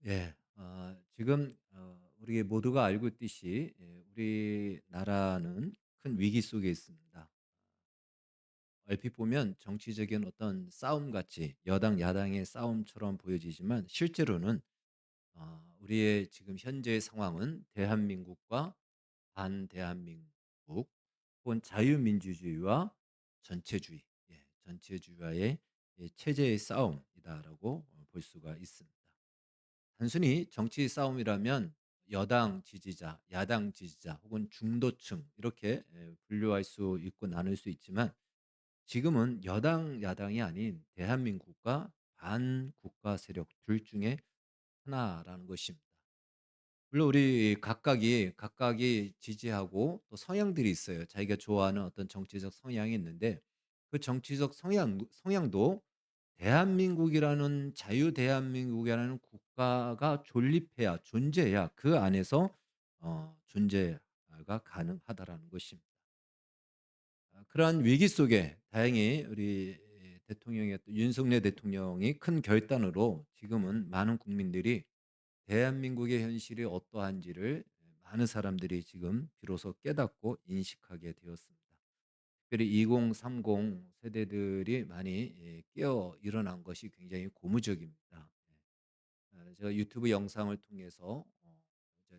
예. 지금 우리 모두가 알고 있듯이 우리나라는 큰 위기 속에 있습니다. 얼핏 보면 정치적인 어떤 싸움같이 여당 야당의 싸움처럼 보여지지만 실제로는 우리의 지금 현재의 상황은 대한민국과 반대한민국 혹은 자유민주주의와 전체주의, 전체주의와의 체제의 싸움이다라고 볼 수가 있습니다. 단순히 정치 싸움이라면 여당 지지자, 야당 지지자 혹은 중도층 이렇게 분류할 수 있고 나눌 수 있지만 지금은 여당, 야당이 아닌 대한민국과 반국가 세력 둘 중에 하나라는 것입니다. 물론 우리 각각이 지지하고 또 성향들이 있어요. 자기가 좋아하는 어떤 정치적 성향이 있는데 그 정치적 성향도 대한민국이라는 자유 대한민국이라는 국가가 존립해야 존재해야 그 안에서 존재가 가능하다라는 것입니다. 그러한 위기 속에 다행히 우리 대통령이었던 윤석열 대통령이 큰 결단으로 지금은 많은 국민들이 대한민국의 현실이 어떠한지를 많은 사람들이 지금 비로소 깨닫고 인식하게 되었습니다. 특별히 2030 세대들이 많이 깨어 일어난 것이 굉장히 고무적입니다. 제가 유튜브 영상을 통해서 이제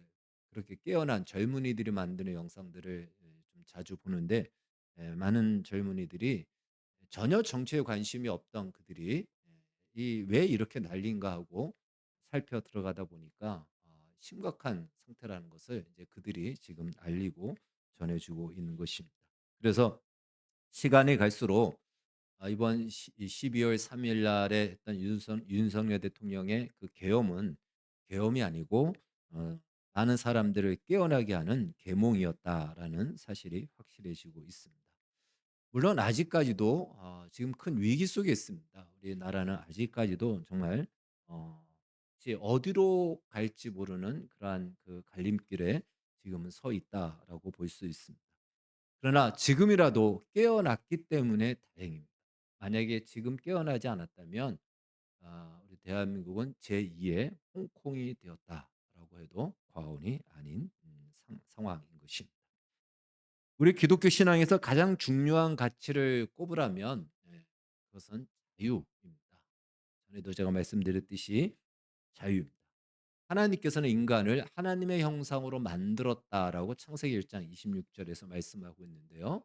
그렇게 깨어난 젊은이들이 만드는 영상들을 좀 자주 보는데 많은 젊은이들이 전혀 정치에 관심이 없던 그들이 이 '왜 이렇게 난리인가.' 하고 살펴 들어가다 보니까 심각한 상태라는 것을 이제 그들이 지금 알리고 전해 주고 있는 것입니다. 그래서 시간이 갈수록 이번 이 12월 3일 날에 했던 윤석열 대통령의 그 계엄은 계엄이 아니고 많은 사람들을 깨어나게 하는 계몽이었다라는 사실이 확실해지고 있습니다. 물론 아직까지도 지금 큰 위기 속에 있습니다. 우리나라는 아직까지도 정말 어 이제 어디로 갈지 모르는 그러한 그 갈림길에 지금은 서 있다라고 볼 수 있습니다. 그러나 지금이라도 깨어났기 때문에 다행입니다. 만약에 지금 깨어나지 않았다면 우리 대한민국은 제2의 홍콩이 되었다라고 해도 과언이 아닌 상황인 것입니다. 우리 기독교 신앙에서 가장 중요한 가치를 꼽으라면 그것은 자유입니다. 전에도 제가 말씀드렸듯이 자유입니다. 하나님께서는 인간을 하나님의 형상으로 만들었다라고 창세기 1장 26절에서 말씀하고 있는데요.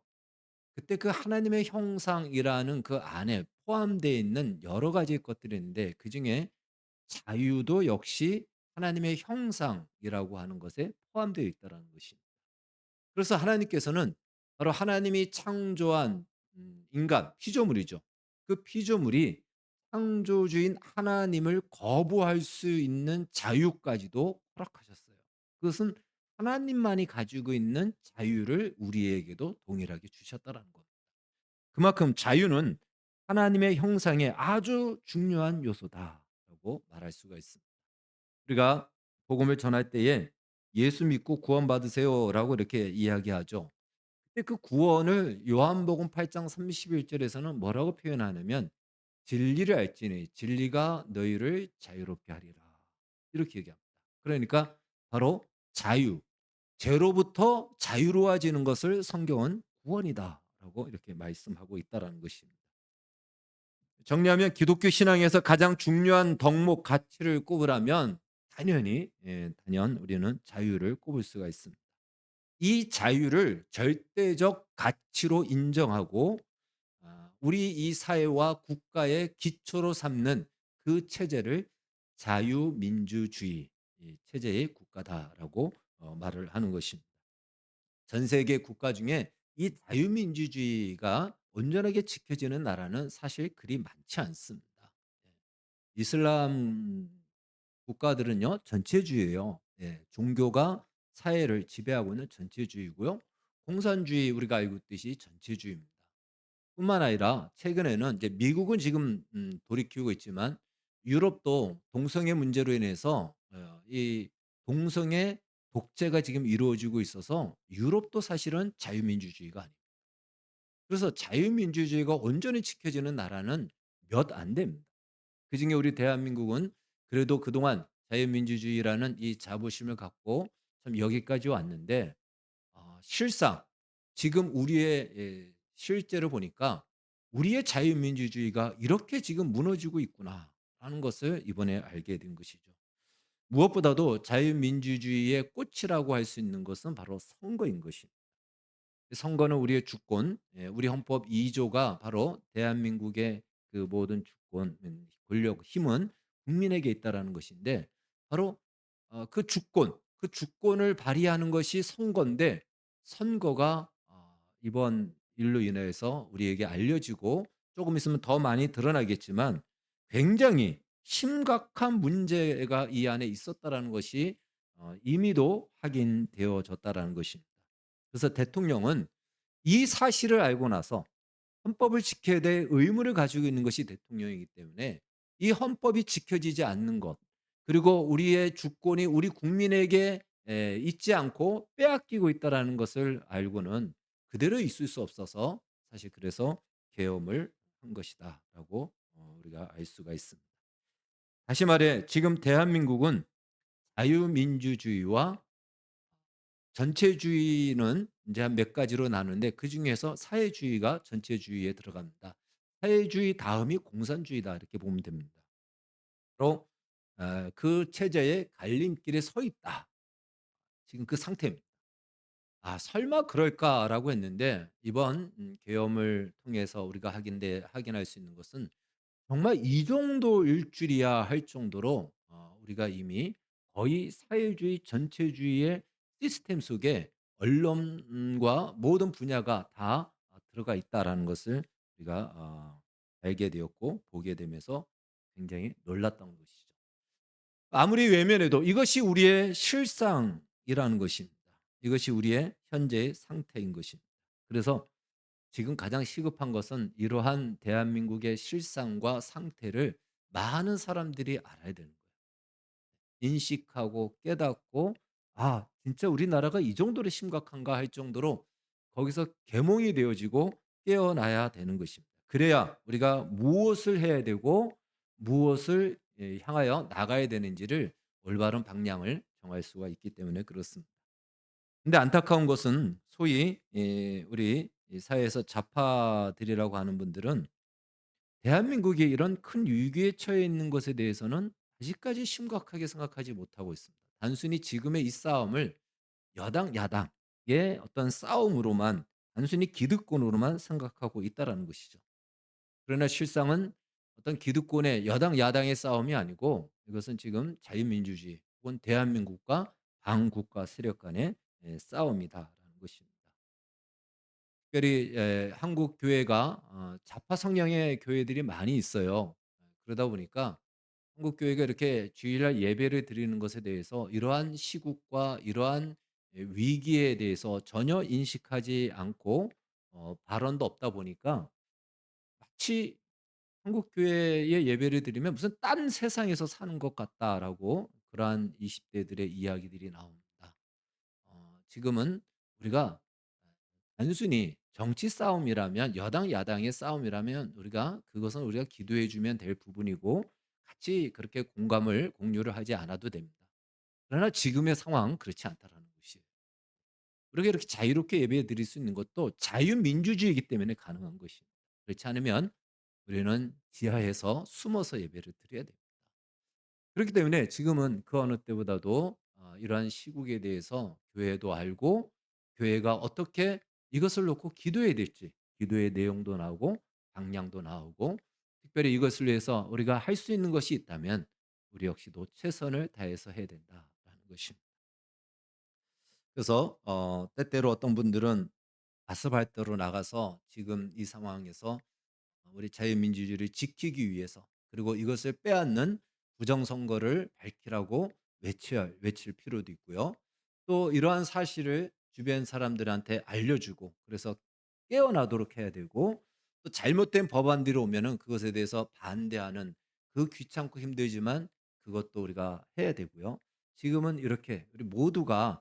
그때 그 하나님의 형상이라는 그 안에 포함되어 있는 여러 가지 것들이 있는데 그중에 자유도 역시 하나님의 형상이라고 하는 것에 포함되어 있다라는 것입니다. 그래서 하나님께서는 바로 하나님이 창조한 인간 피조물이죠. 그 피조물이 창조주인 하나님을 거부할 수 있는 자유까지도 허락하셨어요. 그것은 하나님만이 가지고 있는 자유를 우리에게도 동일하게 주셨다라는 겁니다. 그만큼 자유는 하나님의 형상의 아주 중요한 요소다라고 말할 수가 있습니다. 우리가 복음을 전할 때에 "예수 믿고 구원받으세요."라고 이렇게 이야기하죠. 근데 그 구원을 요한복음 8장 31 절에서는 뭐라고 표현하냐면 "진리를 알지니 진리가 너희를 자유롭게 하리라." 이렇게 얘기합니다. 그러니까 바로 자유, 죄로부터 자유로워지는 것을 성경은 구원이다라고 이렇게 말씀하고 있다라는 것입니다. 정리하면 기독교 신앙에서 가장 중요한 덕목 가치를 꼽으라면 당연히 단연 우리는 자유를 꼽을 수가 있습니다. 이 자유를 절대적 가치로 인정하고 우리 이 사회와 국가의 기초로 삼는 그 체제를 자유민주주의 이 체제의 국가다라고 말을 하는 것입니다. 전 세계 국가 중에 이 자유민주주의가 온전하게 지켜지는 나라는 사실 그리 많지 않습니다. 예. 이슬람 국가들은요 전체주의예요. 예. 종교가 사회를 지배하고 있는 전체주의고요. 공산주의 우리가 알고 있듯이 전체주의입니다. 뿐만 아니라 최근에는 이제 미국은 지금 돌이키고 있지만 유럽도 동성애 문제로 인해서 이 동성애 독재가 지금 이루어지고 있어서 유럽도 사실은 자유민주주의가 아닙니다. 그래서 자유민주주의가 온전히 지켜지는 나라는 몇 안 됩니다. 그중에 우리 대한민국은 그래도 그동안 자유민주주의라는 이 자부심을 갖고 참 여기까지 왔는데 실상 지금 우리의 실제를 보니까 '우리의 자유민주주의가 이렇게 지금 무너지고 있구나.'라는 것을 이번에 알게 된 것이죠. 무엇보다도 자유민주주의의 꽃이라고 할 수 있는 것은 바로 선거인 것입니다. 선거는 우리의 주권, 우리 헌법 2 조가 바로 대한민국의 그 모든 주권, 권력, 힘은 국민에게 있다라는 것인데 바로 그 주권을 발휘하는 것이 선거인데 선거가 이번 일로 인해서 우리에게 알려지고 조금 있으면 더 많이 드러나겠지만 굉장히 심각한 문제가 이 안에 있었다라는 것이 이미도 확인되어졌다라는 것입니다. 그래서 대통령은 이 사실을 알고 나서 헌법을 지켜야 될 의무를 가지고 있는 것이 대통령이기 때문에 이 헌법이 지켜지지 않는 것 그리고 우리의 주권이 우리 국민에게 있지 않고 빼앗기고 있다라는 것을 알고는 그대로 있을 수 없어서 사실 그래서 계엄을 한 것이다라고 우리가 알 수가 있습니다. 다시 말해 지금 대한민국은 자유민주주의와 전체주의는 이제 한 몇 가지로 나누는데 그중에서 사회주의가 전체주의에 들어갑니다. 사회주의 다음이 공산주의다 이렇게 보면 됩니다. 바로 그 체제의 갈림길에 서 있다. 지금 그 상태입니다. '아 설마 그럴까?'라고 했는데 이번 계엄을 통해서 우리가 확인할 수 있는 것은 정말 '이 정도일 줄이야.' 할 정도로 우리가 이미 거의 사회주의 전체주의의 시스템 속에 언론과 모든 분야가 다 들어가 있다라는 것을 우리가 알게 되었고 보게 되면서 굉장히 놀랐던 것이죠. 아무리 외면해도 이것이 우리의 실상이라는 것입니다. 이것이 우리의 현재의 상태인 것입니다. 그래서 지금 가장 시급한 것은 이러한 대한민국의 실상과 상태를 많은 사람들이 알아야 되는 거예요. 인식하고 깨닫고 '아 진짜 우리나라가 이 정도로 심각한가.' 할 정도로 거기서 계몽이 되어지고 깨어나야 되는 것입니다. 그래야 우리가 무엇을 해야 되고 무엇을 향하여 나가야 되는지를 올바른 방향을 정할 수가 있기 때문에 그렇습니다. 근데 안타까운 것은 소위 우리 이 사회에서 좌파들이라고 하는 분들은 대한민국이 이런 큰 위기에 처해 있는 것에 대해서는 아직까지 심각하게 생각하지 못하고 있습니다. 단순히 지금의 이 싸움을 여당, 야당의 어떤 싸움으로만 단순히 기득권으로만 생각하고 있다라는 것이죠. 그러나 실상은 어떤 기득권의 여당, 야당의 싸움이 아니고 이것은 지금 자유민주주의 혹은 대한민국과 반국가 세력 간의 싸움이다라는 것입니다. 특별히 한국 교회가 좌파 성향의 교회들이 많이 있어요. 그러다 보니까 한국 교회가 이렇게 주일날 예배를 드리는 것에 대해서 이러한 시국과 이러한 위기에 대해서 전혀 인식하지 않고 발언도 없다 보니까 마치 한국 교회의 예배를 드리면 무슨 딴 세상에서 사는 것 같다라고 그러한 20 대들의 이야기들이 나옵니다. 지금은 우리가 단순히 정치 싸움이라면 여당 야당의 싸움이라면 그것은 우리가 기도해 주면 될 부분이고 같이 그렇게 공감을 공유를 하지 않아도 됩니다. 그러나 지금의 상황 그렇지 않다라는 것이에요. 우리가 이렇게 자유롭게 예배 드릴 수 있는 것도 자유민주주의이기 때문에 가능한 것입니다. 그렇지 않으면 우리는 지하에서 숨어서 예배를 드려야 됩니다. 그렇기 때문에 지금은 그 어느 때보다도 이러한 시국에 대해서 교회도 알고 교회가 어떻게 이것을 놓고 기도해야 될지 기도의 내용도 나오고 방향도 나오고 특별히 이것을 위해서 우리가 할 수 있는 것이 있다면 우리 역시도 최선을 다해서 해야 된다라는 것입니다. 그래서 때때로 어떤 분들은 가스발더로 나가서 지금 이 상황에서 우리 자유민주주의를 지키기 위해서 그리고 이것을 빼앗는 부정선거를 밝히라고 외칠 필요도 있고요. 또 이러한 사실을 주변 사람들한테 알려주고 그래서 깨어나도록 해야 되고 또 잘못된 법안들이 오면은 그것에 대해서 반대하는 그 귀찮고 힘들지만 그것도 우리가 해야 되고요. 지금은 이렇게 우리 모두가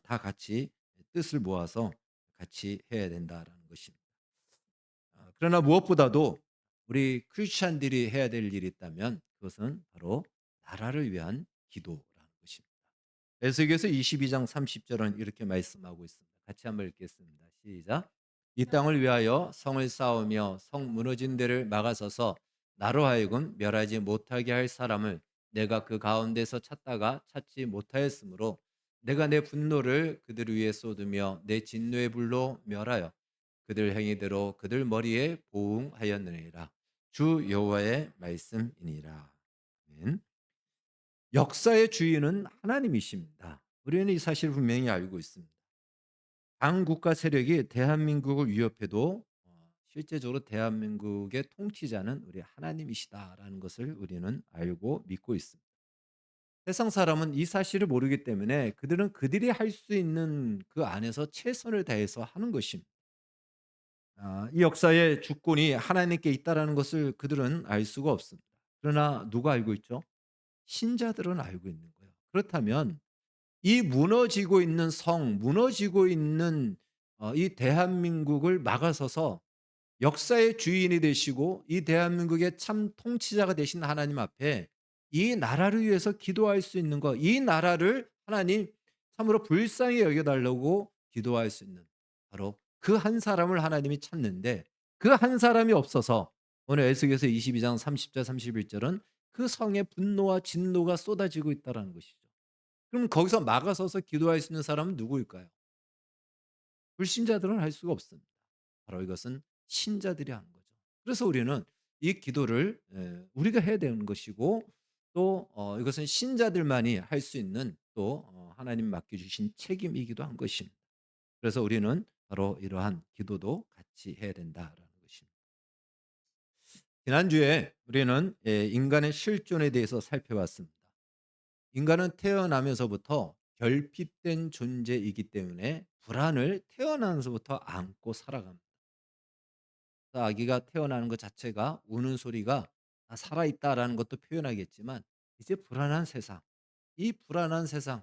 다 같이 뜻을 모아서 같이 해야 된다라는 것입니다. 그러나 무엇보다도 우리 크리스찬들이 해야 될 일이 있다면 그것은 바로 나라를 위한 기도라는 것입니다. 에스겔서 22장 30절은 이렇게 말씀하고 있습니다. 같이 한번 읽겠습니다. 시작. 이 땅을 위하여 성을 쌓으며 성 무너진 데를 막아서서 나로 하여금 멸하지 못하게 할 사람을 내가 그 가운데서 찾다가 찾지 못하였으므로 내가 내 분노를 그들 위에 쏟으며 내 진노의 불로 멸하여 그들 행위대로 그들 머리에 보응하였느니라. 주 여호와의 말씀이니라. 아멘. 역사의 주인은 하나님이십니다. 우리는 이 사실을 분명히 알고 있습니다. 강국가 세력이 대한민국을 위협해도 실제적으로 대한민국의 통치자는 우리 하나님이시다라는 것을 우리는 알고 믿고 있습니다. 세상 사람은 이 사실을 모르기 때문에 그들은 그들이 할 수 있는 그 안에서 최선을 다해서 하는 것입니다. 이 역사의 주권이 하나님께 있다라는 것을 그들은 알 수가 없습니다. 그러나 누가 알고 있죠? 신자들은 알고 있는 거예요. 그렇다면 이 무너지고 있는 성, 무너지고 있는 이 대한민국을 막아서서 역사의 주인이 되시고 이 대한민국의 참 통치자가 되신 하나님 앞에 이 나라를 위해서 기도할 수 있는 것, 이 나라를 하나님 참으로 불쌍히 여겨달라고 기도할 수 있는 바로 그 한 사람을 하나님이 찾는데 그 한 사람이 없어서 오늘 에스겔서 22장 30절 31절은 그 성에 분노와 진노가 쏟아지고 있다는 것이죠. 그럼 거기서 막아서서 기도할 수 있는 사람은 누구일까요? 불신자들은 할 수가 없습니다. 바로 이것은 신자들이 하는 거죠. 그래서 우리는 이 기도를 우리가 해야 되는 것이고 또 이것은 신자들만이 할 수 있는 또 하나님 맡겨주신 책임이기도 한 것입니다. 그래서 우리는 바로 이러한 기도도 같이 해야 된다라는 것입니다. 지난주에 우리는 인간의 실존에 대해서 살펴봤습니다. 인간은 태어나면서부터 결핍된 존재이기 때문에 불안을 태어나면서부터 안고 살아갑니다. 아기가 태어나는 것 자체가 우는 소리가 살아있다라는 것도 표현하겠지만 이제 불안한 세상, 이 불안한 세상,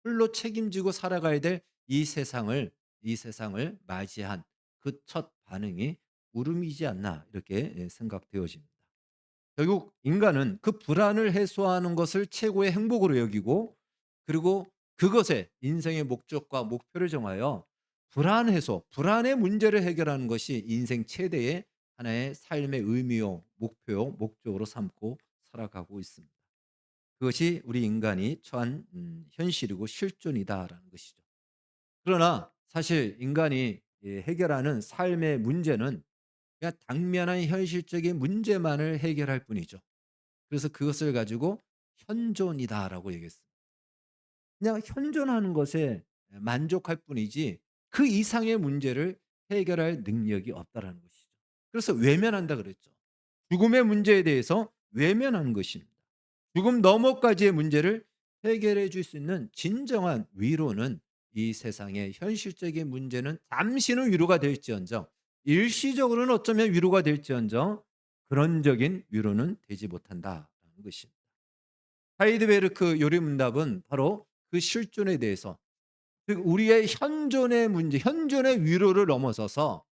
홀로 책임지고 살아가야 될 이 세상을 맞이한 그 첫 반응이 울음이지 않나 이렇게 생각되어집니다. 결국 인간은 그 불안을 해소하는 것을 최고의 행복으로 여기고 그리고 그것에 인생의 목적과 목표를 정하여 불안 해소, 불안의 문제를 해결하는 것이 인생 최대의 하나의 삶의 의미요, 목표요, 목적으로 삼고 살아가고 있습니다. 그것이 우리 인간이 처한 현실이고 실존이다라는 것이죠. 그러나 사실 인간이 해결하는 삶의 문제는 그냥 당면한 현실적인 문제만을 해결할 뿐이죠. 그래서 그것을 가지고 현존이다라고 얘기했습니다. 그냥 현존하는 것에 만족할 뿐이지 그 이상의 문제를 해결할 능력이 없다라는 것이죠. 그래서 외면한다 그랬죠. 죽음의 문제에 대해서 외면하는 것입니다. 죽음 너머까지의 문제를 해결해 줄 수 있는 진정한 위로는 이 세상의 현실적인 문제는 잠시는 위로가 될지언정 일시적으로는 어쩌면 위로가 될지언정 근원적인 위로는 되지 못한다라는 것입니다. 하이드베르크 요리문답은 바로 그 실존에 대해서 즉 우리의 현존의 문제, 현존의 위로를 넘어서서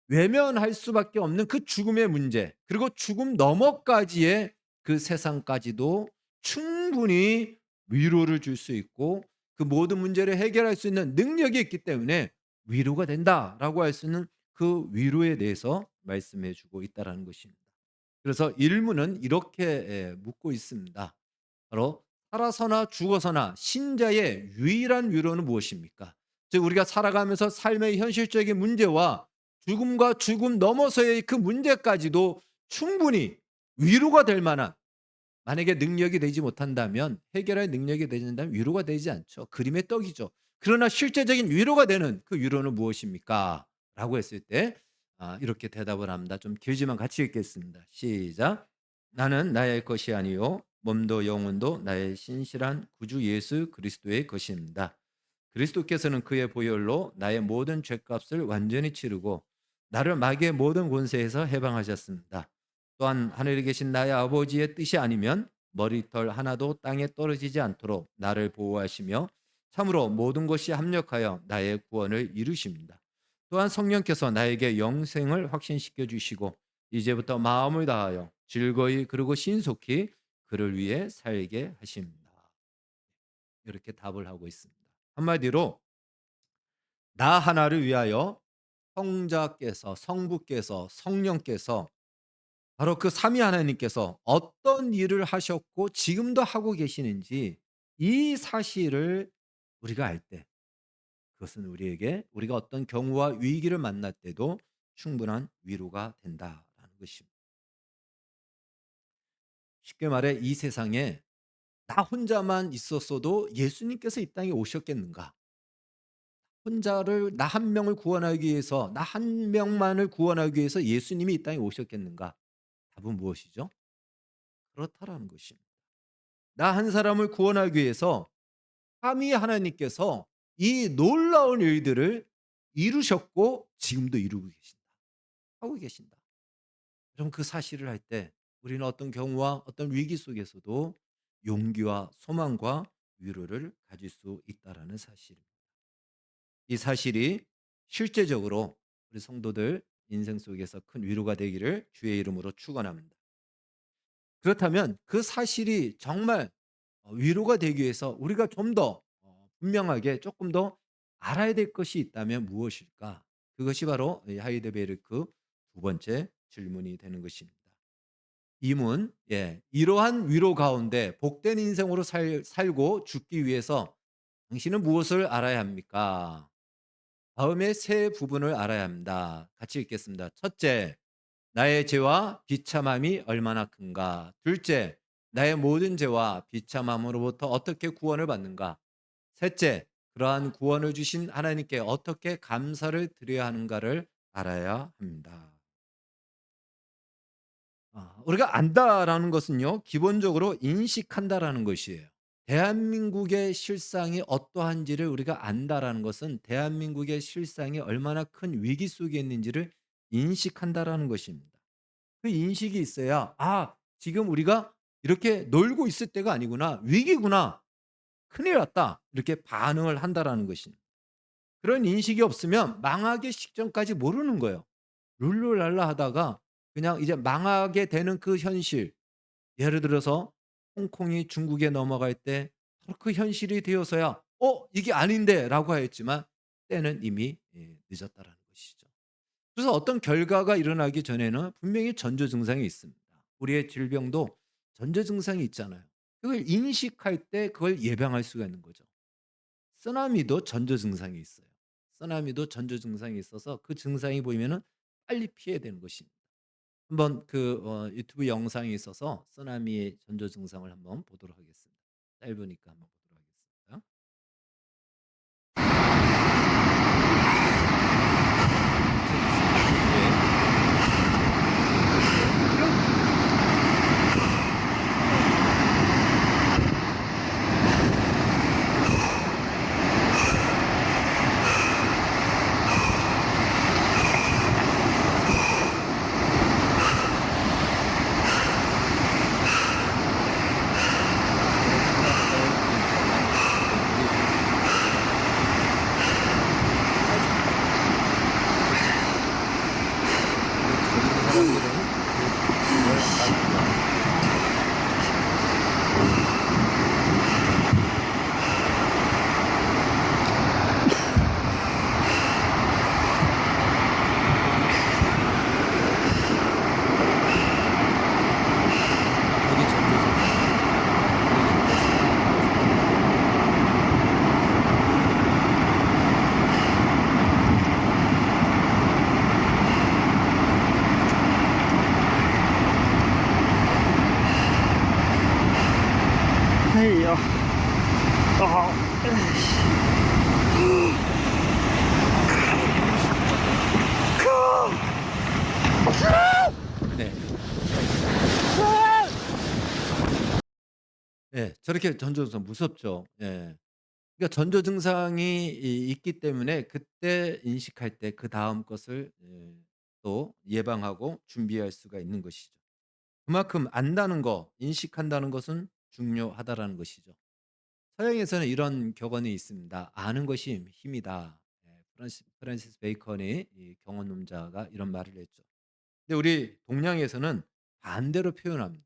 외면할 수밖에 없는 그 죽음의 문제 그리고 죽음 너머까지의 그 세상까지도 충분히 위로를 줄 수 있고 그 모든 문제를 해결할 수 있는 능력이 있기 때문에 위로가 된다라고 할 수 있는 그 위로에 대해서 말씀해 주고 있다라는 것입니다. 그래서 일문은 이렇게 묻고 있습니다. 바로 살아서나 죽어서나 신자의 유일한 위로는 무엇입니까? 즉 우리가 살아가면서 삶의 현실적인 문제와 죽음과 죽음 넘어서의 그 문제까지도 충분히 위로가 될 만한 만약에 능력이 되지 못한다면 해결할 능력이 되지 않는다면 위로가 되지 않죠. 그림의 떡이죠. 그러나 실제적인 위로가 되는 그 위로는 무엇입니까? 라고 했을 때 이렇게 대답을 합니다. 좀 길지만 같이 읽겠습니다. 시작. 나는 나의 것이 아니요 몸도 영혼도 나의 신실한 구주 예수 그리스도의 것입니다. 그리스도께서는 그의 보혈로 나의 모든 죄값을 완전히 치르고 나를 마귀의 모든 권세에서 해방하셨습니다. 또한 하늘에 계신 나의 아버지의 뜻이 아니면 머리털 하나도 땅에 떨어지지 않도록 나를 보호하시며 참으로 모든 것이 합력하여 나의 구원을 이루십니다. 또한 성령께서 나에게 영생을 확신시켜 주시고 이제부터 마음을 다하여 즐거이 그리고 신속히 그를 위해 살게 하십니다. 이렇게 답을 하고 있습니다. 한마디로 나 하나를 위하여 성자께서 성부께서 성령께서 바로 그 삼위 하나님께서 어떤 일을 하셨고 지금도 하고 계시는지 이 사실을 우리가 알 때 그것은 우리에게 우리가 어떤 경우와 위기를 만날 때도 충분한 위로가 된다라는 것입니다. 쉽게 말해 이 세상에 나 혼자만 있었어도 예수님께서 이 땅에 오셨겠는가? 혼자를 나 한 명을 구원하기 위해서 나 한 명만을 구원하기 위해서 예수님이 이 땅에 오셨겠는가? 답은 무엇이죠? 그렇다라는 것입니다. 나 한 사람을 구원하기 위해서 삼위 하나님께서 이 놀라운 일들을 이루셨고 지금도 이루고 계신다. 하고 계신다. 여러분 그 사실을 할 때 우리는 어떤 경우와 어떤 위기 속에서도 용기와 소망과 위로를 가질 수 있다라는 사실입니다. 이 사실이 실제적으로 우리 성도들 인생 속에서 큰 위로가 되기를 주의 이름으로 축원합니다. 그렇다면 그 사실이 정말 위로가 되기 위해서 우리가 좀 더 분명하게 조금 더 알아야 될 것이 있다면 무엇일까? 그것이 바로 이 하이데베르크 두 번째 질문이 되는 것입니다. 이문 이러한 위로 가운데 복된 인생으로 살고 죽기 위해서 당신은 무엇을 알아야 합니까? 다음에 세 부분을 알아야 합니다. 같이 읽겠습니다. 첫째, 나의 죄와 비참함이 얼마나 큰가. 둘째, 나의 모든 죄와 비참함으로부터 어떻게 구원을 받는가. 셋째, 그러한 구원을 주신 하나님께 어떻게 감사를 드려야 하는가를 알아야 합니다. 우리가 안다라는 것은요, 기본적으로 인식한다라는 것이에요. 대한민국의 실상이 어떠한지를 우리가 안다라는 것은 대한민국의 실상이 얼마나 큰 위기 속에 있는지를 인식한다라는 것입니다. 그 인식이 있어야 '아 지금 우리가 이렇게 놀고 있을 때가 아니구나. 위기구나. 큰일 났다.' 이렇게 반응을 한다라는 것입니다. 그런 인식이 없으면 망하기 직전까지 모르는 거예요. 룰루랄라 하다가 그냥 이제 망하게 되는 그 현실, 예를 들어서 홍콩이 중국에 넘어갈 때 바로 그 현실이 되어서야 '어 이게 아닌데.'라고 하였지만 때는 이미 늦었다라는 것이죠. 그래서 어떤 결과가 일어나기 전에는 분명히 전조 증상이 있습니다. 우리의 질병도 전조 증상이 있잖아요. 그걸 인식할 때 그걸 예방할 수가 있는 거죠. 쓰나미도 전조 증상이 있어요. 쓰나미도 전조 증상이 있어서 그 증상이 보이면은 빨리 피해야 되는 것입니다. 한번 유튜브 영상이 있어서 쓰나미의 전조 증상을 한번 보도록 하겠습니다. 짧으니까 한번 보도록 하겠습니다. 네. 거기 전조 증상이에요. 그리고 이렇게 쓰나미가 발생합니다.哎呀，啊，네. 저렇게 전조 증상 무섭죠. 예. 그러니까 전조 증상이 있기 때문에 그때 인식할 때 그다음 것을 또 예방하고 준비할 수가 있는 것이죠. 그만큼 안다는 거, 인식한다는 것은 중요하다라는 것이죠. 서양에서는 이런 격언이 있습니다. "아는 것이 힘이다." 프란시스 베이컨이 이 경언론자가 이런 말을 했죠. 근데 우리 동양에서는 반대로 표현합니다.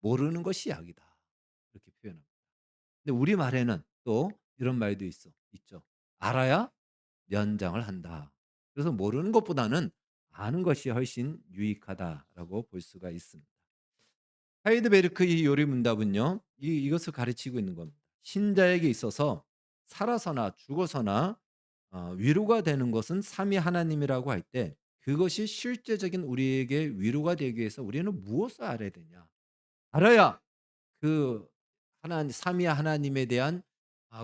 "모르는 것이 약이다." 이렇게 표현합니다. 근데 우리말에는 또 이런 말도 있죠. "알아야 연장을 한다." 그래서 모르는 것보다는 아는 것이 훨씬 유익하다라고 볼 수가 있습니다. 하이드베르크 이 요리 문답은요. 이것을 가르치고 있는 겁니다. 신자에게 있어서 살아서나 죽어서나 위로가 되는 것은 삼위 하나님이라고 할 때 그것이 실제적인 우리에게 위로가 되기 위해서 우리는 무엇을 알아야 되냐? 알아야 그 하나님 삼위 하나님에 대한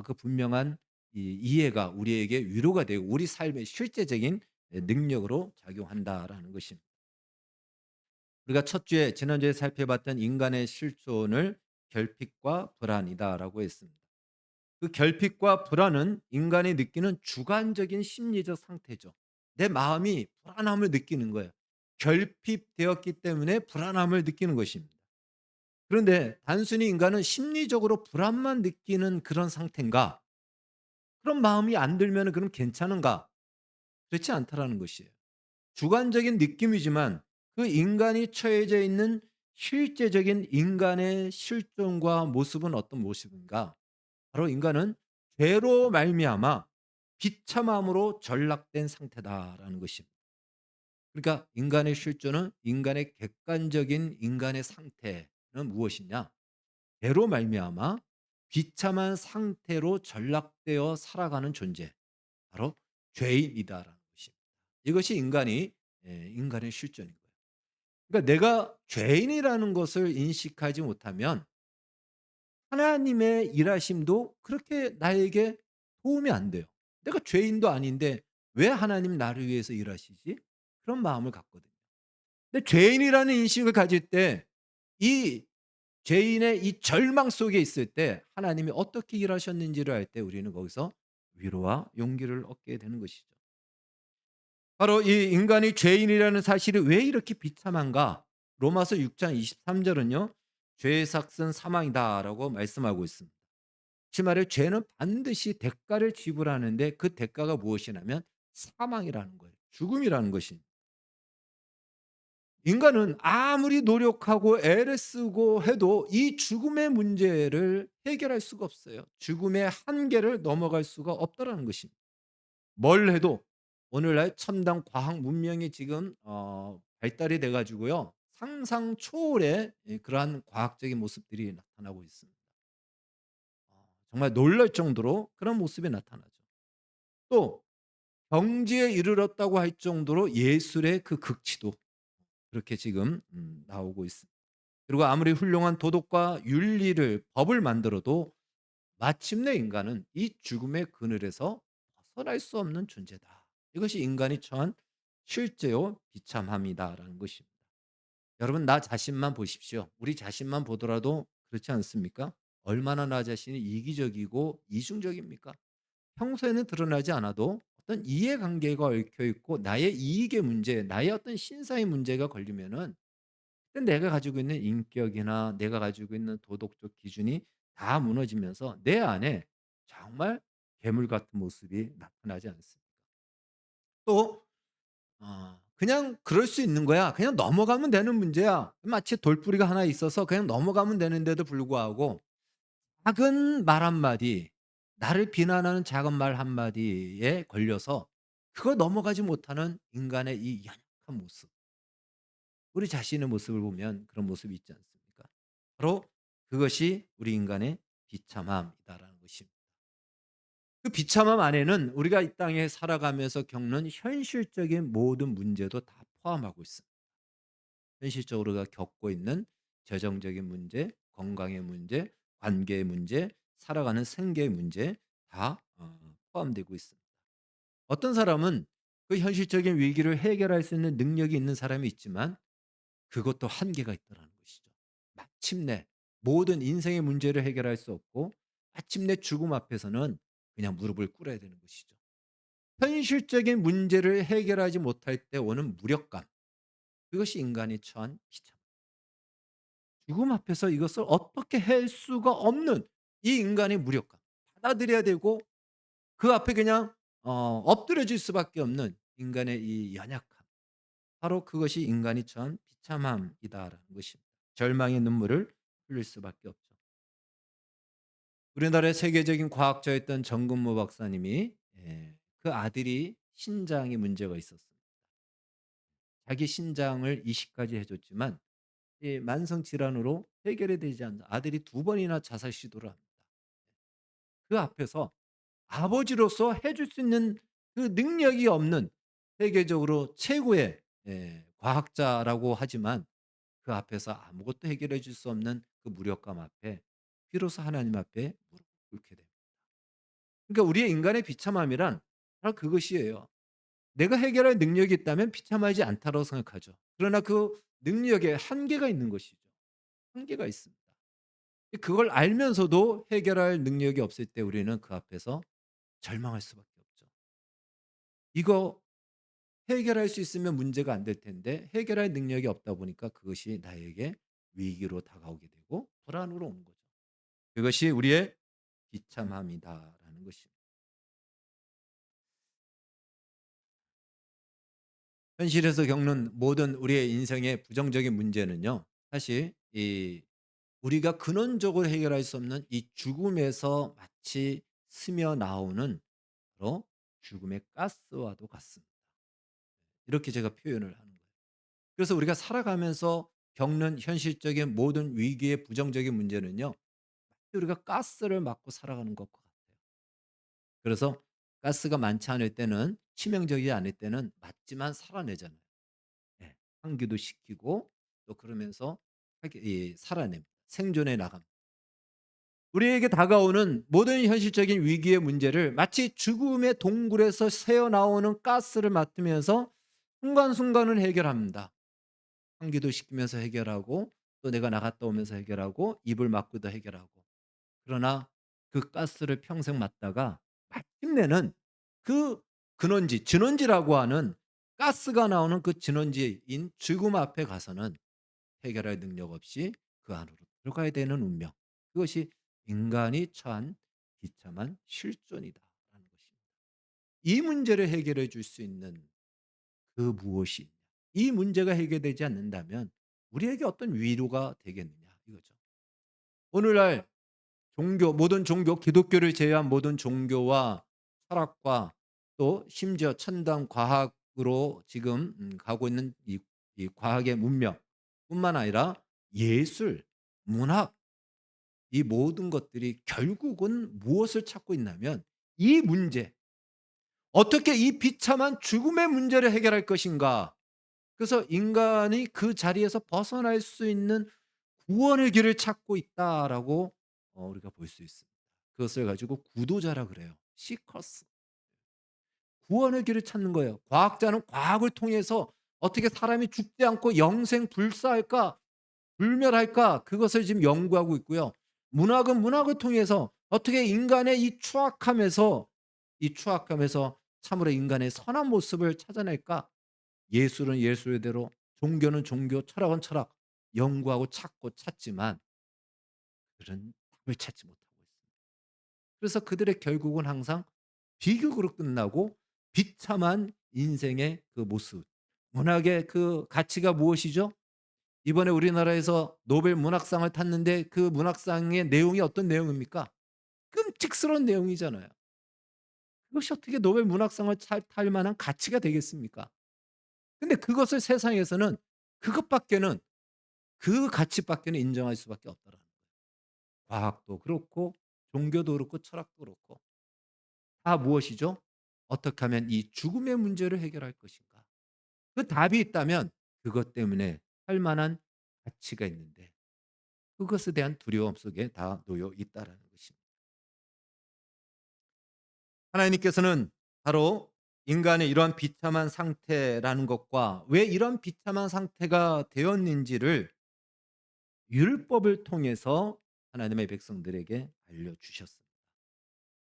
그 분명한 이 이해가 우리에게 위로가 되고 우리 삶의 실제적인 능력으로 작용한다라는 것입니다. 우리가 첫 주에 지난주에 살펴봤던 인간의 실존을 결핍과 불안이다라고 했습니다. 그 결핍과 불안은 인간이 느끼는 주관적인 심리적 상태죠. 내 마음이 불안함을 느끼는 거예요. 결핍되었기 때문에 불안함을 느끼는 것입니다. 그런데 단순히 인간은 심리적으로 불안만 느끼는 그런 상태인가? 그런 마음이 안 들면 그럼 괜찮은가? 그렇지 않다라는 것이에요. 주관적인 느낌이지만 그 인간이 처해져 있는 실제적인 인간의 실존과 모습은 어떤 모습인가? 바로 인간은 죄로 말미암아 비참함으로 전락된 상태다라는 것입니다. 그러니까 인간의 실존은 인간의 객관적인 인간의 상태는 무엇이냐? 죄로 말미암아 비참한 상태로 전락되어 살아가는 존재, 바로 죄인이다라는 것입니다. 이것이 인간의 실존인 거예요. 그러니까 내가 죄인이라는 것을 인식하지 못하면 하나님의 일하심도 그렇게 나에게 도움이 안 돼요. 내가 죄인도 아닌데 왜 하나님 나를 위해서 일하시지? 그런 마음을 갖거든요. 근데 죄인이라는 인식을 가질 때 이 죄인의 이 절망 속에 있을 때 하나님이 어떻게 일하셨는지를 알 때 우리는 거기서 위로와 용기를 얻게 되는 것이죠. 바로 이 인간이 죄인이라는 사실이 왜 이렇게 비참한가? 로마서 6장 23 절은요. "죄의 삭은 사망이다."라고 말씀하고 있습니다. 그 말에 죄는 반드시 대가를 지불하는데 그 대가가 무엇이냐면 사망이라는 거예요. 죽음이라는 것입니다. 인간은 아무리 노력하고 애를 쓰고 해도 이 죽음의 문제를 해결할 수가 없어요. 죽음의 한계를 넘어갈 수가 없다라는 것입니다. 뭘 해도 오늘날 첨단 과학 문명이 지금 발달이 돼 가지고요. 상상 초월의 그러한 과학적인 모습들이 나타나고 있습니다. 정말 놀랄 정도로 그런 모습이 나타나죠. 또 경지에 이르렀다고 할 정도로 예술의 그 극치도 그렇게 지금 나오고 있습니다. 그리고 아무리 훌륭한 도덕과 윤리를 법을 만들어도 마침내 인간은 이 죽음의 그늘에서 벗어날 수 없는 존재다. 이것이 인간이 처한 실제요 비참함이다라는 것입니다. 여러분 나 자신만 보십시오. 우리 자신만 보더라도 그렇지 않습니까? 얼마나 나 자신이 이기적이고 이중적입니까? 평소에는 드러나지 않아도 어떤 이해관계가 얽혀 있고 나의 이익의 문제, 나의 어떤 신사의 문제가 걸리면은 내가 가지고 있는 인격이나 내가 가지고 있는 도덕적 기준이 다 무너지면서 내 안에 정말 괴물 같은 모습이 나타나지 않습니까? 또 그냥 그럴 수 있는 거야. 그냥 넘어가면 되는 문제야. 마치 돌부리가 하나 있어서 그냥 넘어가면 되는데도 불구하고 작은 말 한마디, 나를 비난하는 작은 말 한마디에 걸려서 그거 넘어가지 못하는 인간의 이 연약한 모습. 우리 자신의 모습을 보면 그런 모습이 있지 않습니까? 바로 그것이 우리 인간의 비참함이다라는 것입니다. 그 비참함 안에는 우리가 이 땅에 살아가면서 겪는 현실적인 모든 문제도 다 포함하고 있습니다. 현실적으로 우리가 겪고 있는 재정적인 문제, 건강의 문제, 관계의 문제, 살아가는 생계의 문제 다 포함되고 있습니다. 어떤 사람은 그 현실적인 위기를 해결할 수 있는 능력이 있는 사람이 있지만 그것도 한계가 있다라는 것이죠. 마침내 모든 인생의 문제를 해결할 수 없고 마침내 죽음 앞에서는 그냥 무릎을 꿇어야 되는 것이죠. 현실적인 문제를 해결하지 못할 때 오는 무력감, 그것이 인간이 처한 비참. 죽음 앞에서 이것을 어떻게 할 수가 없는 이 인간의 무력감. 받아들여야 되고 그 앞에 그냥 엎드려질 수밖에 없는 인간의 이 연약함. 바로 그것이 인간이 처한 비참함이다라는 것입니다. 절망의 눈물을 흘릴 수밖에 없죠. 우리나라의 세계적인 과학자였던 정근모 박사님이 그 아들이 신장에 문제가 있었습니다. 자기 신장을 이식까지 해 줬지만 이 만성 질환으로 해결이 되지 않는 아들이 두 번이나 자살 시도를 합니다. 그 앞에서 아버지로서 해줄 수 있는 그 능력이 없는 세계적으로 최고의 과학자라고 하지만 그 앞에서 아무것도 해결해 줄 수 없는 그 무력감 앞에 비로소 하나님 앞에 무릎을 꿇게 됩니다. 그러니까 우리의 인간의 비참함이란 바로 그것이에요. 내가 해결할 능력이 있다면 비참하지 않다고 생각하죠. 그러나 그 능력에 한계가 있는 것이죠. 한계가 있습니다. 그걸 알면서도 해결할 능력이 없을 때 우리는 그 앞에서 절망할 수밖에 없죠. 이거 해결할 수 있으면 문제가 안 될 텐데 해결할 능력이 없다 보니까 그것이 나에게 위기로 다가오게 되고 불안으로 오는 거죠. 그것이 우리의 비참함이다라는 것입니다. 현실에서 겪는 모든 우리의 인생의 부정적인 문제는요. 사실 이 우리가 근원적으로 해결할 수 없는 이 죽음에서 마치 스며 나오는 바로 죽음의 가스와도 같습니다. 이렇게 제가 표현을 하는 거예요. 그래서 우리가 살아가면서 겪는 현실적인 모든 위기의 부정적인 문제는요. 우리가 가스를 맞고 살아가는 것과 같아요. 그래서 가스가 많지 않을 때는 치명적이지 않을 때는 맞지만 살아내잖아요. 예. 환기도 시키고 또 그러면서 살아냅니다. 생존해 나갑니다. 우리에게 다가오는 모든 현실적인 위기의 문제를 마치 죽음의 동굴에서 새어나오는 가스를 맡으면서 순간순간을 해결합니다. 환기도 시키면서 해결하고 또 내가 나갔다 오면서 해결하고 입을 막고도 해결하고. 그러나 그 가스를 평생 맡다가 마침내는 그 근원지, 진원지라고 하는 가스가 나오는 그 진원지인 죽음 앞에 가서는 해결할 능력 없이 그 안으로 들어가야 되는 운명. 그것이 인간이 처한 비참한 실존이다라는 것입니다. 이 문제를 해결해 줄 수 있는 그 무엇이 있냐. 이 문제가 해결되지 않는다면 우리에게 어떤 위로가 되겠느냐 이거죠. 오늘날 종교 모든 종교 기독교를 제외한 모든 종교와 철학과 또 심지어 첨단 과학으로 지금 가고 있는 이 과학의 문명뿐만 아니라 예술, 문학 이 모든 것들이 결국은 무엇을 찾고 있냐면 이 문제 어떻게 이 비참한 죽음의 문제를 해결할 것인가. 그래서 인간이 그 자리에서 벗어날 수 있는 구원의 길을 찾고 있다라고 우리가 볼 수 있습니다. 그것을 가지고 구도자라 그래요. 시커스. 구원의 길을 찾는 거예요. 과학자는 과학을 통해서 어떻게 사람이 죽지 않고 영생 불사할까, 불멸할까 그것을 지금 연구하고 있고요. 문학은 문학을 통해서 어떻게 인간의 이 추악함에서 참으로 인간의 선한 모습을 찾아낼까? 예술은 예술대로 종교는 종교, 철학은 철학 연구하고 찾고 찾지만 그들은 답을 찾지 못하고 있습니다. 그래서 그들의 결국은 항상 비극으로 끝나고 비참한 인생의 그 모습. 문학의 그 가치가 무엇이죠? 이번에 우리나라에서 노벨 문학상을 탔는데 그 문학상의 내용이 어떤 내용입니까? 끔찍스러운 내용이잖아요. 그것이 어떻게 노벨 문학상을 탈 만한 가치가 되겠습니까? 근데 그것을 세상에서는 그것밖에는 그 가치밖에는 인정할 수밖에 없더라는 거예요. 과학도 그렇고 종교도 그렇고 철학도 그렇고 다 무엇이죠? 어떻게 하면 이 죽음의 문제를 해결할 것인가? 그 답이 있다면 그것 때문에 할 만한 가치가 있는데 그것에 대한 두려움 속에 다 놓여 있다라는 것입니다. 하나님께서는 바로 인간의 이러한 비참한 상태라는 것과 왜 이런 비참한 상태가 되었는지를 율법을 통해서 하나님의 백성들에게 알려주셨습니다.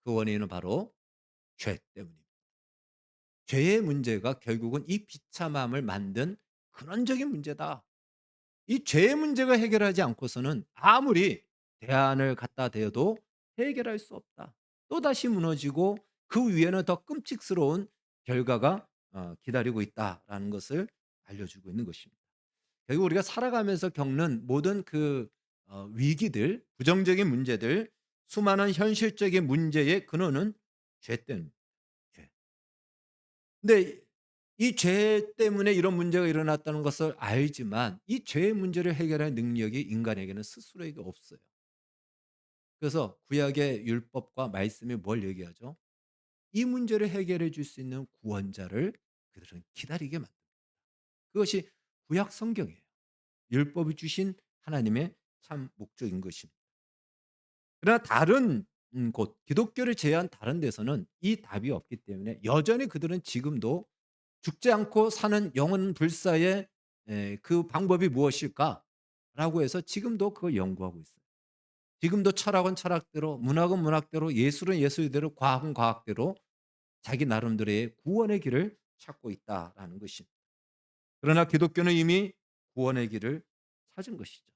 그 원인은 바로 죄 때문입니다. 죄의 문제가 결국은 이 비참함을 만든 근원적인 문제다. 이 죄의 문제가 해결하지 않고서는 아무리 대안을 갖다 대어도 해결할 수 없다. 또다시 무너지고 그 위에는 더 끔찍스러운 결과가 기다리고 있다라는 것을 알려주고 있는 것입니다. 결국 우리가 살아가면서 겪는 모든 그 위기들, 부정적인 문제들 수많은 현실적인 문제의 근원은 죄 때문입니다. 죄. 근데 이 죄 때문에 이런 문제가 일어났다는 것을 알지만 이 죄의 문제를 해결할 능력이 인간에게는 스스로에게 없어요. 그래서 구약의 율법과 말씀이 뭘 얘기하죠? 이 문제를 해결해 줄 수 있는 구원자를 그들은 기다리게 만듭니다. 그것이 구약 성경이에요. 율법이 주신 하나님의 참 목적인 것입니다. 그러나 다른 곳 기독교를 제외한 다른 데서는 이 답이 없기 때문에 여전히 그들은 지금도 죽지 않고 사는 영혼 불사의 그 방법이 무엇일까라고 해서 지금도 그걸 연구하고 있어요. 지금도 철학은 철학대로, 문학은 문학대로, 예술은 예술대로, 과학은 과학대로 자기 나름대로의 구원의 길을 찾고 있다라는 것입니다. 그러나 기독교는 이미 구원의 길을 찾은 것이죠.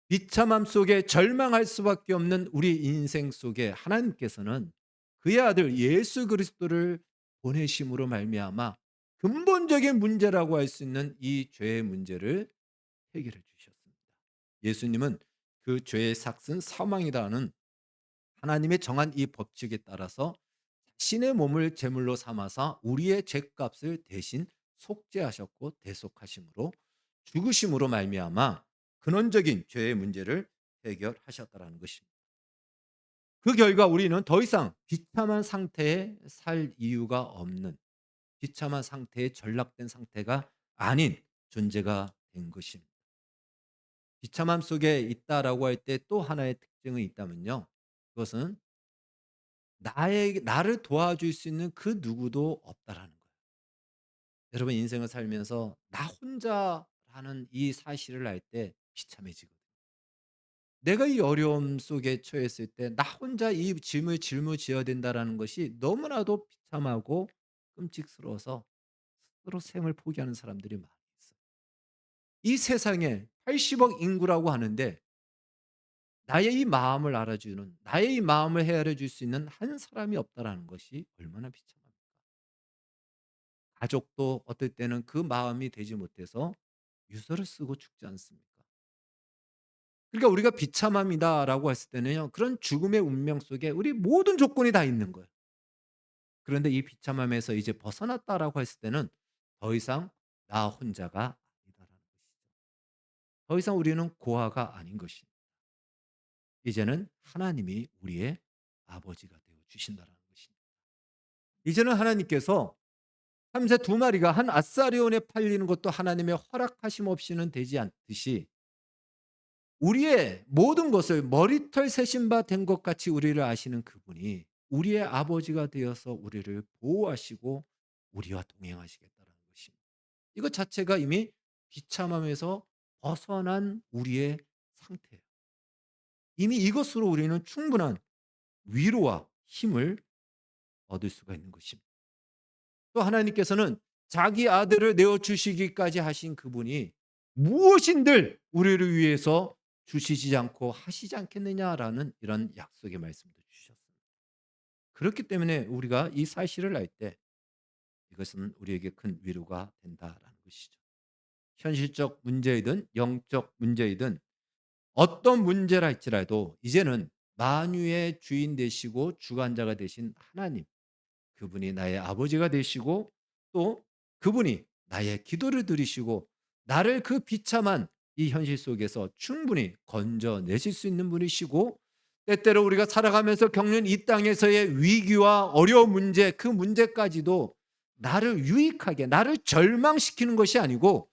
비참함 속에 절망할 수밖에 없는 우리 인생 속에 하나님께서는 그의 아들 예수 그리스도를 보내심으로 말미암아 근본적인 문제라고 할 수 있는 이 죄의 문제를 해결해 주셨습니다. 예수님은 그 죄의 삭은 사망이라는 하나님의 정한 이 법칙에 따라서 신의 몸을 제물로 삼아서 우리의 죄값을 대신 속죄하셨고 대속하심으로 죽으심으로 말미암아 근원적인 죄의 문제를 해결하셨다라는 것입니다. 그 결과 우리는 더 이상 비참한 상태에 살 이유가 없는 비참한 상태에 전락된 상태가 아닌 존재가 된 것입니다. 비참함 속에 있다라고 할 때 또 하나의 특징이 있다면요. 그것은 나를 도와줄 수 있는 그 누구도 없다라는 거예요. 여러분 인생을 살면서 나 혼자라는 이 사실을 알 때 비참해지거든요. 내가 이 어려움 속에 처했을 때 나 혼자 이 짐을 짊어져야 된다라는 것이 너무나도 비참하고 끔찍스러워서 스스로 생을 포기하는 사람들이 많이 있어요. 이 세상에 80억 인구라고 하는데 나의 이 마음을 알아주는 나의 이 마음을 헤아려 줄 수 있는 한 사람이 없다라는 것이 얼마나 비참합니까? 가족도 어떨 때는 그 마음이 되지 못해서 유서를 쓰고 죽지 않습니까? 그러니까 우리가 비참함이다라고 했을 때는요. 그런 죽음의 운명 속에 우리 모든 조건이 다 있는 거예요. 그런데 이 비참함에서 이제 벗어났다라고 했을 때는 더 이상 나 혼자가 아니다라는 것이죠. 더 이상 우리는 고아가 아닌 것입니다. 이제는 하나님이 우리의 아버지가 되어 주신다라는 것입니다. 이제는 하나님께서 참새 두 마리가 한 아사리온에 팔리는 것도 하나님의 허락하심 없이는 되지 않듯이 우리의 모든 것을 머리털 세신 바 된 것 같이 우리를 아시는 그분이 우리의 아버지가 되어서 우리를 보호하시고 우리와 동행하시겠다는 것입니다. 이것 자체가 이미 비참함에서 벗어난 우리의 상태예요. 이미 이것으로 우리는 충분한 위로와 힘을 얻을 수가 있는 것입니다. 또 하나님께서는 자기 아들을 내어 주시기까지 하신 그분이 무엇인들 우리를 위해서 주시지 않고 하시지 않겠느냐라는 이런 약속의 말씀도 주셨습니다. 그렇기 때문에 우리가 이 사실을 알 때 이것은 우리에게 큰 위로가 된다라는 것이죠. 현실적 문제이든 영적 문제이든 어떤 문제라 할지라도 이제는 만유의 주인 되시고 주관자가 되신 하나님 그분이 나의 아버지가 되시고 또 그분이 나의 기도를 들으시고 나를 그 비참한 이 현실 속에서 충분히 건져내실 수 있는 분이시고 때때로 우리가 살아가면서 겪는 이 땅에서의 위기와 어려운 문제 그 문제까지도 나를 유익하게 나를 절망시키는 것이 아니고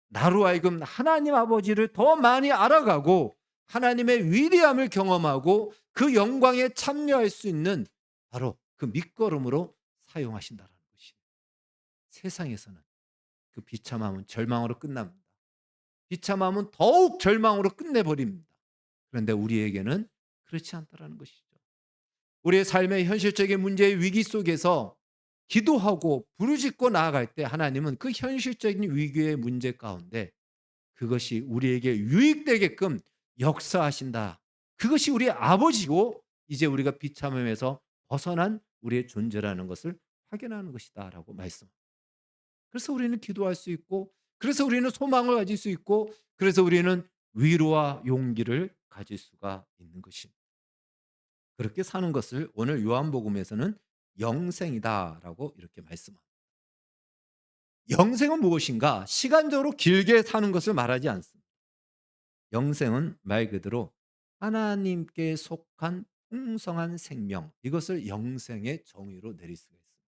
나로 하여금 하나님 아버지를 더 많이 알아가고 하나님의 위대함을 경험하고 그 영광에 참여할 수 있는 바로 그 밑거름으로 사용하신다라는 것이 세상에서는 그 비참함은 절망으로 끝납니다. 비참함은 더욱 절망으로 끝내버립니다. 그런데 우리에게는 그렇지 않다라는 것이죠. 우리의 삶의 현실적인 문제의 위기 속에서 기도하고 부르짖고 나아갈 때 하나님은 그 현실적인 위기의 문제 가운데 그것이 우리에게 유익되게끔 역사하신다. 그것이 우리의 아버지고 이제 우리가 비참함에서 벗어난 우리의 존재라는 것을 확인하는 것이다라고 말씀합니다. 그래서 우리는 기도할 수 있고 그래서 우리는 소망을 가질 수 있고 그래서 우리는 위로와 용기를 가질 수가 있는 것입니다. 그렇게 사는 것을 오늘 요한복음에서는 영생이다라고 이렇게 말씀합니다. 영생은 무엇인가? 시간적으로 길게 사는 것을 말하지 않습니다. 영생은 말 그대로 하나님께 속한 풍성한 생명, 이것을 영생의 정의로 내릴 수가 있습니다.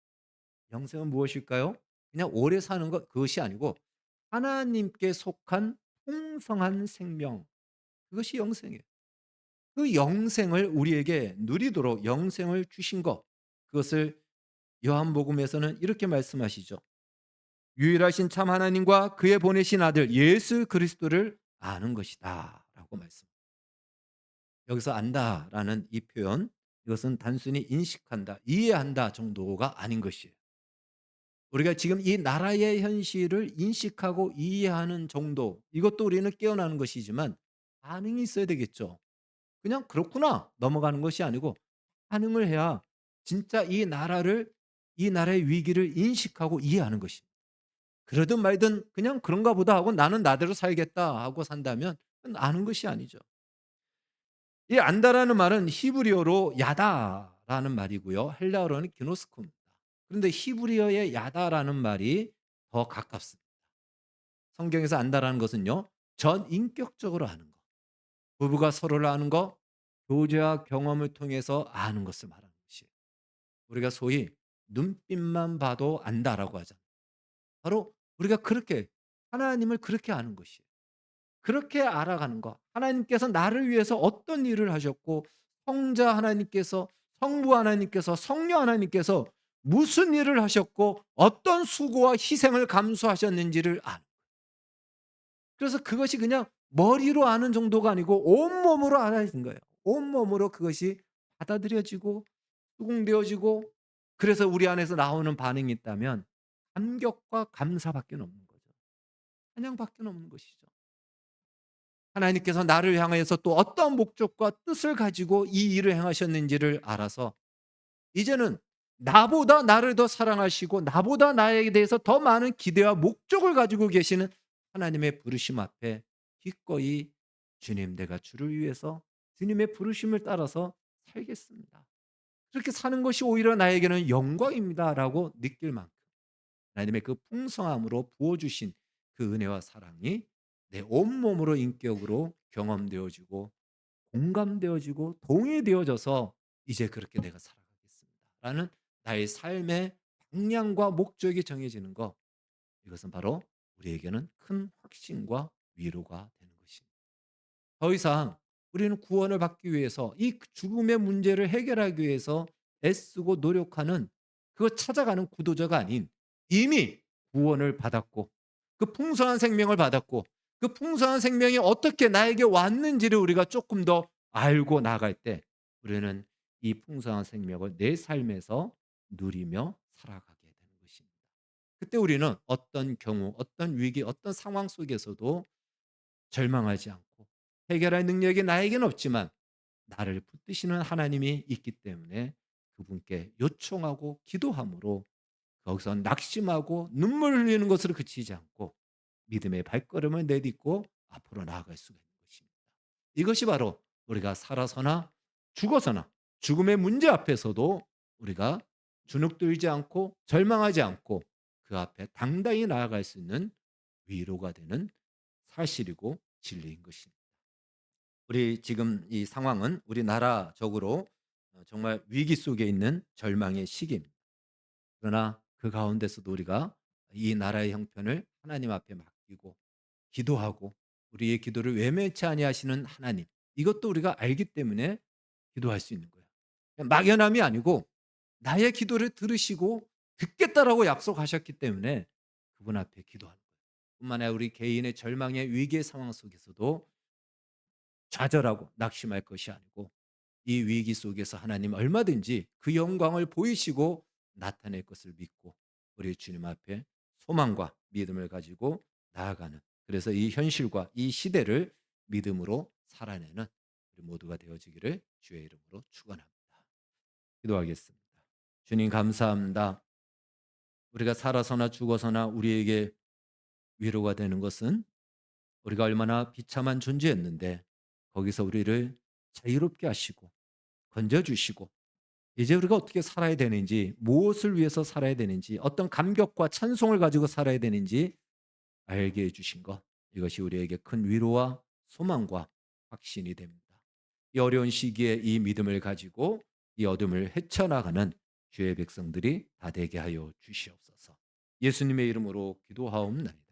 영생은 무엇일까요? 그냥 오래 사는 것, 그것이 아니고 하나님께 속한 풍성한 생명, 그것이 영생이에요. 그 영생을 우리에게 누리도록 영생을 주신 것, 그것을 요한복음에서는 이렇게 말씀하시죠. 유일하신 참 하나님과 그의 보내신 아들 예수 그리스도를 아는 것이다 라고 말씀. 여기서 안다라는 이 표현, 이것은 단순히 인식한다, 이해한다 정도가 아닌 것이에요. 우리가 지금 이 나라의 현실을 인식하고 이해하는 정도, 이것도 우리는 깨어나는 것이지만 반응이 있어야 되겠죠. 그냥 그렇구나 넘어가는 것이 아니고 반응을 해야 진짜 이 나라의 위기를 인식하고 이해하는 것입니다. 그러든 말든 그냥 그런가 보다 하고 나는 나대로 살겠다 하고 산다면 그건 아는 것이 아니죠. 이 안다라는 말은 히브리어로 야다라는 말이고요. 헬라어로는 기노스코입니다. 그런데 히브리어의 야다라는 말이 더 가깝습니다. 성경에서 안다라는 것은요, 전인격적으로 아는 것, 부부가 서로를 아는 것, 교제와 경험을 통해서 아는 것을 말하는 것이에요. 우리가 소위 눈빛만 봐도 안다라고 하잖아요. 바로 우리가 그렇게 하나님을 그렇게 아는 것이에요. 그렇게 알아가는 것. 하나님께서 나를 위해서 어떤 일을 하셨고 성자 하나님께서, 성부 하나님께서, 성령 하나님께서 무슨 일을 하셨고 어떤 수고와 희생을 감수하셨는지를 아는. 그래서 그것이 그냥 머리로 아는 정도가 아니고 온몸으로 알아야되는 거예요. 온몸으로 그것이 받아들여지고 수긍되어지고, 그래서 우리 안에서 나오는 반응이 있다면 감격과 감사밖에 없는 거죠. 찬양밖에 없는 것이죠. 하나님께서 나를 향해서 또 어떤 목적과 뜻을 가지고 이 일을 행하셨는지를 알아서 이제는 나보다 나를 더 사랑하시고 나보다 나에 대해서 더 많은 기대와 목적을 가지고 계시는 하나님의 부르심 앞에 기꺼이 주님, 내가 주를 위해서 주님의 부르심을 따라서 살겠습니다. 그렇게 사는 것이 오히려 나에게는 영광입니다라고 느낄 만큼 하나님의 그 풍성함으로 부어주신 그 은혜와 사랑이 내 온몸으로 인격으로 경험되어지고 공감되어지고 동의되어져서 이제 그렇게 내가 살아가겠습니다 라는 나의 삶의 방향과 목적이 정해지는 것, 이것은 바로 우리에게는 큰 확신과 위로가 되는 것입니다. 더 이상 우리는 구원을 받기 위해서 이 죽음의 문제를 해결하기 위해서 애쓰고 노력하는, 그거 찾아가는 구도자가 아닌 이미 구원을 받았고 그 풍성한 생명을 받았고 그 풍성한 생명이 어떻게 나에게 왔는지를 우리가 조금 더 알고 나갈 때 우리는 이 풍성한 생명을 내 삶에서 누리며 살아가게 되는 것입니다. 그때 우리는 어떤 경우, 어떤 위기, 어떤 상황 속에서도 절망하지 않고 해결할 능력이 나에게는 없지만 나를 붙드시는 하나님이 있기 때문에 그분께 요청하고 기도함으로 거기서 낙심하고 눈물 흘리는 것으로 그치지 않고 믿음의 발걸음을 내딛고 앞으로 나아갈 수가 있는 것입니다. 이것이 바로 우리가 살아서나 죽어서나 죽음의 문제 앞에서도 우리가 주눅들지 않고 절망하지 않고 그 앞에 당당히 나아갈 수 있는 위로가 되는 사실이고 진리인 것입니다. 우리 지금 이 상황은 우리나라적으로 정말 위기 속에 있는 절망의 시기입니다. 그러나 그 가운데서도 우리가 이 나라의 형편을 하나님 앞에 맡기고 기도하고 우리의 기도를 외면치 아니하시는 하나님, 이것도 우리가 알기 때문에 기도할 수 있는 거예요. 그냥 막연함이 아니고 나의 기도를 들으시고 듣겠다라고 약속하셨기 때문에 그분 앞에 기도하는 거예요. 뿐만 아니라 우리 개인의 절망의 위기의 상황 속에서도 좌절하고 낙심할 것이 아니고 이 위기 속에서 하나님 얼마든지 그 영광을 보이시고 나타낼 것을 믿고 우리 주님 앞에 소망과 믿음을 가지고 나아가는, 그래서 이 현실과 이 시대를 믿음으로 살아내는 우리 모두가 되어지기를 주의 이름으로 축원합니다. 기도하겠습니다. 주님 감사합니다. 우리가 살아서나 죽어서나 우리에게 위로가 되는 것은 우리가 얼마나 비참한 존재였는데 거기서 우리를 자유롭게 하시고 건져 주시고 이제 우리가 어떻게 살아야 되는지, 무엇을 위해서 살아야 되는지, 어떤 감격과 찬송을 가지고 살아야 되는지 알게 해 주신 것, 이것이 우리에게 큰 위로와 소망과 확신이 됩니다. 이 어려운 시기에 이 믿음을 가지고 이 어둠을 헤쳐나가는 주의 백성들이 다 되게 하여 주시옵소서. 예수님의 이름으로 기도하옵나이다.